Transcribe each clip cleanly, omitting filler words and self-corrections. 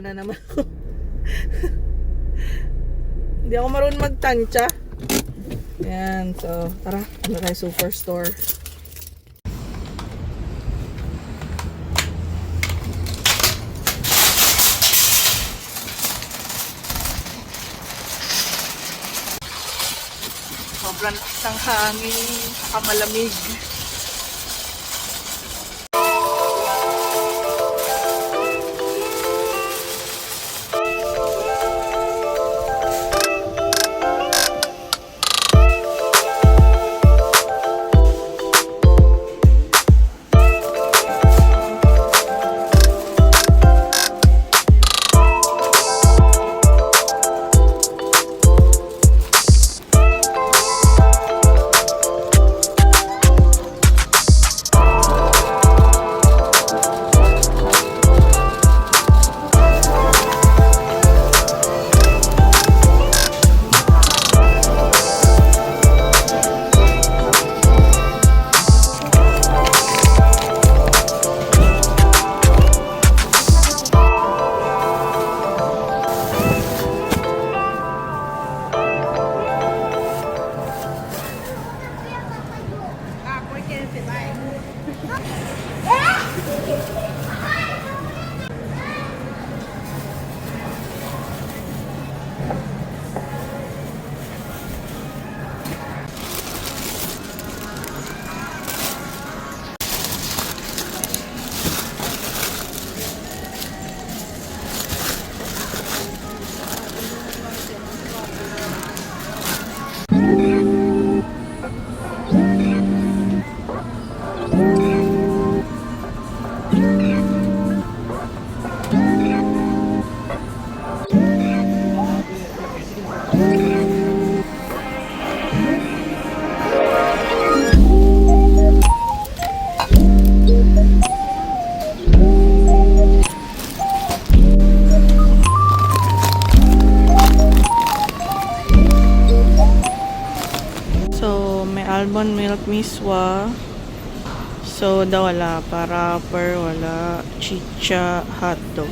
nahihirapan na naman ako. Hindi ako marunong magtansya. Yan, so tara, ano tayo Superstore. Sobrang lakas ng hangin, saka malamig. Almond milk miswa. Soda wala pa. Wrapper wala. Chicha hotdog.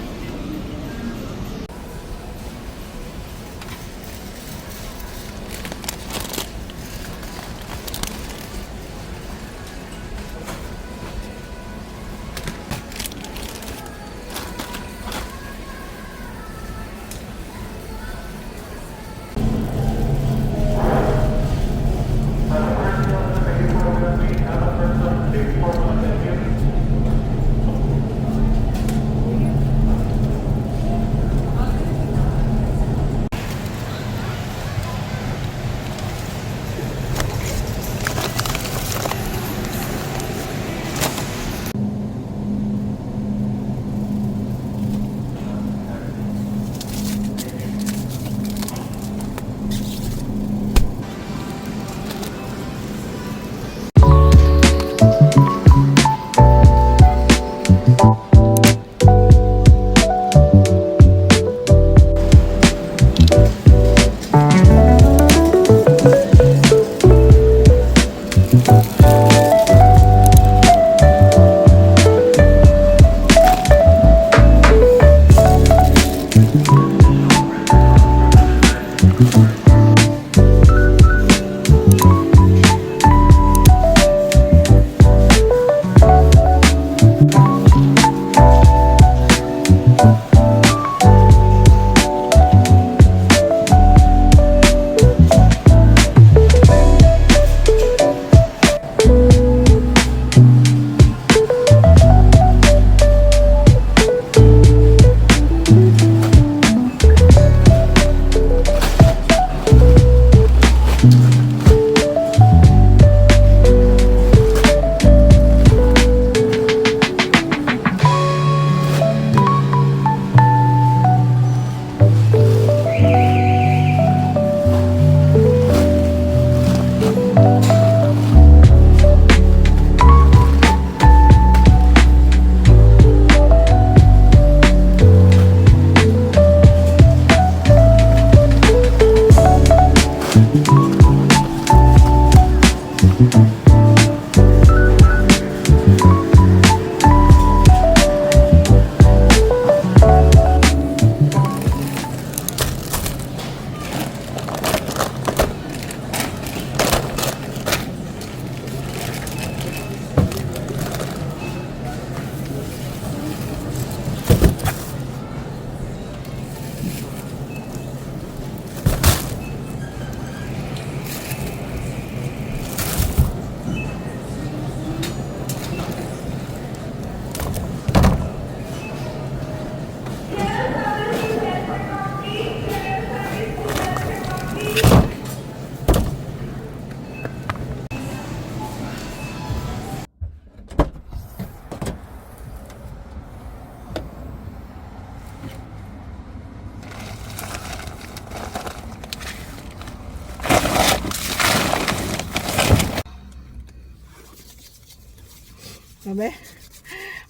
Sabi,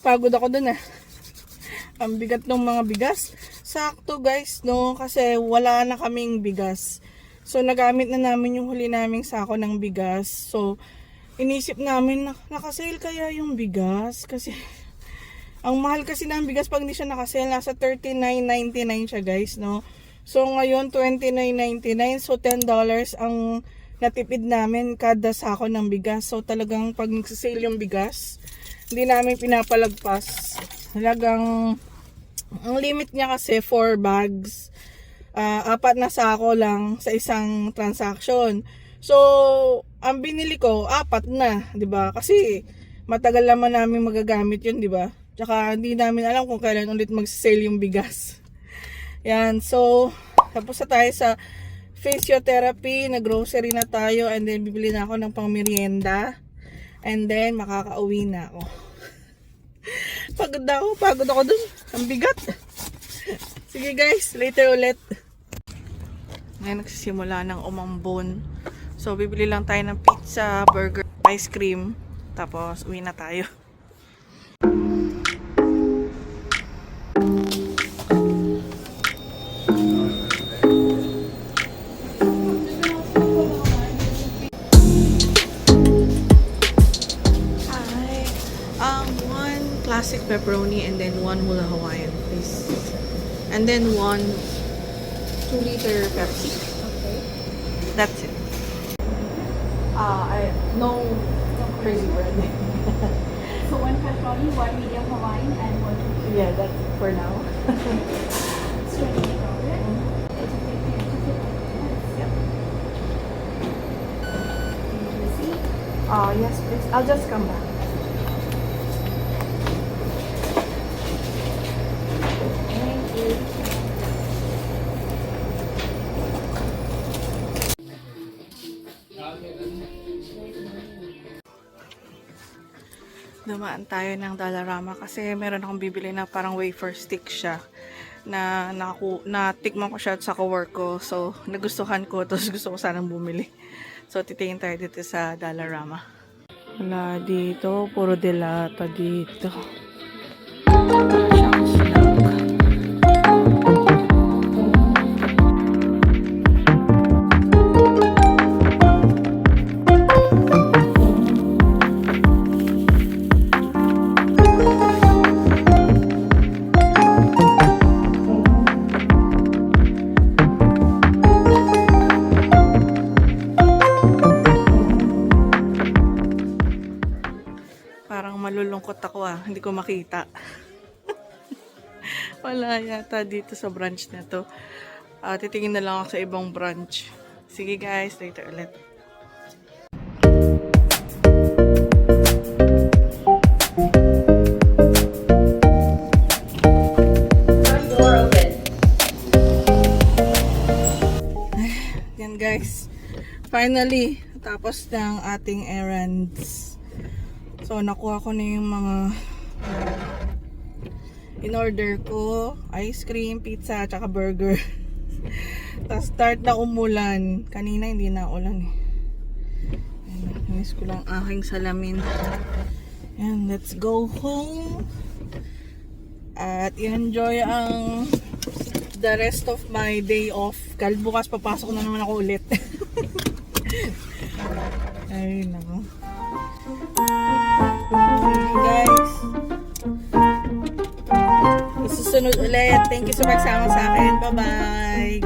pagod ako dun ah. Ang bigat ng mga bigas. Sakto guys, no? Kasi wala na kaming bigas. So, nagamit na namin yung huli naming sako ng bigas. So, inisip namin, nakasale kaya yung bigas? Kasi, ang mahal kasi ng bigas pag hindi siya nakasale. Nasa $39.99 siya guys, no? So, ngayon, $29.99. So, $10 ang natipid namin kada sako ng bigas. So, talagang pag nagsasale yung bigas, hindi namin pinapalagpas. Talagang, ang limit niya kasi 4 bags. 4 na sako lang sa isang transaction. So, ang binili ko, 4 na, 'di ba? Kasi matagal naman namin magagamit 'yun, 'di ba? Tsaka hindi namin alam kung kailan ulit mag-sale yung bigas. Yan, so tapos na tayo sa physiotherapy, nag-grocery na tayo, and then bibili na ako ng pang-merienda. And then makakauwi na ako. Pagod ako dun. Ang bigat. Sige guys, later ulit. Ngayon nagsisimula ng umambon. So, bibili lang tayo ng pizza, burger, ice cream. Tapos, uwi na tayo. Classic pepperoni and then 1 hula Hawaiian, please. And then 1 2-liter Pepsi. Okay. That's it. No crazy bread. So 1 pepperoni, 1 medium Hawaiian, and 1 2. Yeah, that's it for now. It's $28. It's a 50 to 50 minutes. Yep. Receipt. Yes, please. I'll just come back. Thank you. Dumaan tayo ng Dollarama kasi meron akong bibili na parang wafer stick siya na natikman ko siya sa cowork ko. So, nagustuhan ko. Tapos gusto ko sanang bumili. So, titingin tayo dito sa Dollarama. Wala dito. Puro delata dito. Siyang snack. Parang malulungkot ako hindi ko makita. Wala yata dito sa branch na to. Titingin na lang ako sa ibang branch. Sige guys, later ulit. Door open. Yan guys. Finally, tapos ng ating errands. So, nakuha ko na yung mga in-order ko. Ice cream, pizza, tsaka burger. Tapos start na umulan. Kanina hindi na ulan eh. Miss ko lang aking salamin. And let's go home. At enjoy ang the rest of my day off. Kahit bukas papasok na naman ako ulit. Ay, nako. Guys, susunod ulit. Thank you sa pagsama sa akin. Bye bye.